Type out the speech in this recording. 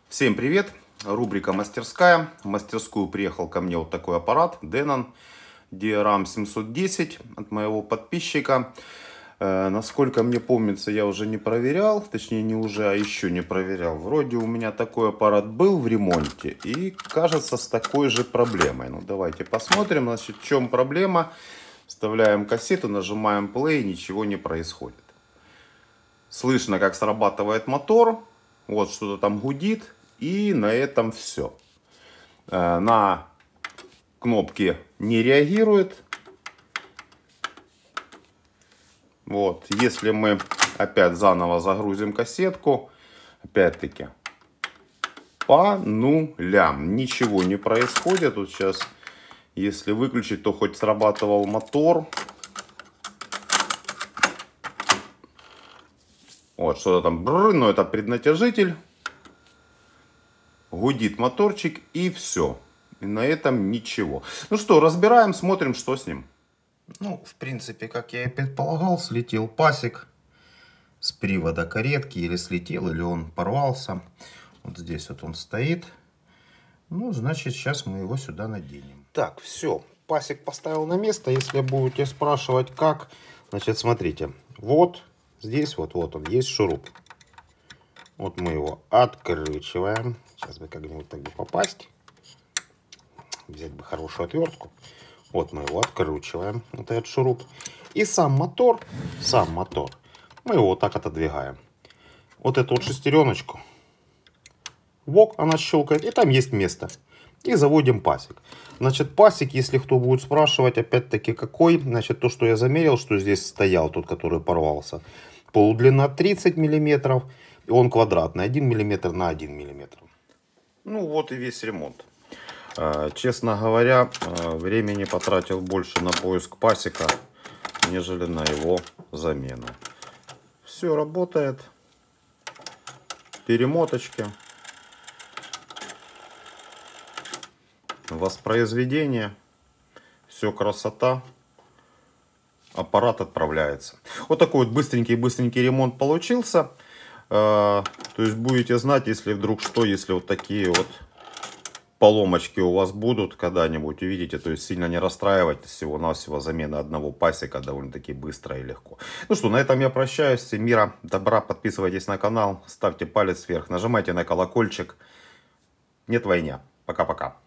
Всем привет! Рубрика «Мастерская». В мастерскую приехал ко мне вот такой аппарат Denon DRAM 710 от моего подписчика. Насколько мне помнится, я уже не проверял, точнее не уже, а еще не проверял. Вроде у меня такой аппарат был в ремонте и кажется с такой же проблемой. Ну давайте посмотрим, значит, в чем проблема. Вставляем кассету, нажимаем play, ничего не происходит. Слышно, как срабатывает мотор, вот что-то там гудит. И на этом все. На кнопки не реагирует. Вот. Если мы опять заново загрузим кассетку, опять-таки по нулям. Ничего не происходит. Вот сейчас, если выключить, то хоть срабатывал мотор. Вот что-то там, но это преднатяжитель. Гудит моторчик и все. И на этом ничего. Ну что, разбираем, смотрим, что с ним. Ну, в принципе, как я и предполагал, слетел пасек с привода каретки. Или слетел, или он порвался. Вот здесь вот он стоит. Ну, значит, сейчас мы его сюда наденем. Так, все. Пасек поставил на место. Если будете спрашивать, как, значит, смотрите. Вот здесь вот он, есть шуруп. Вот мы его откручиваем. Сейчас бы как-нибудь так бы попасть. Взять бы хорошую отвертку. Вот мы его откручиваем. Вот этот шуруп. И сам мотор, мы его вот так отодвигаем. Вот эту вот шестереночку. Вок, она щелкает. И там есть место. И заводим пасек. Значит, пасек, если кто будет спрашивать, опять-таки какой. Значит, то, что я замерил, что здесь стоял, тот, который порвался. Полудлина 30 миллиметров. И он квадратный. 1 миллиметр на 1 миллиметр. Ну вот и весь ремонт. Честно говоря, времени потратил больше на поиск пасека, нежели на его замену. Все работает. Перемоточки. Воспроизведение. Все красота. Аппарат отправляется. Вот такой вот быстренький ремонт получился. То есть будете знать, если вдруг что, если вот такие вот поломочки у вас будут когда-нибудь, увидите, то есть сильно не расстраивайтесь, всего-навсего замена одного пасека довольно-таки быстро и легко. Ну что, на этом я прощаюсь, всем мира, добра, подписывайтесь на канал, ставьте палец вверх, нажимайте на колокольчик, нет войне, пока-пока.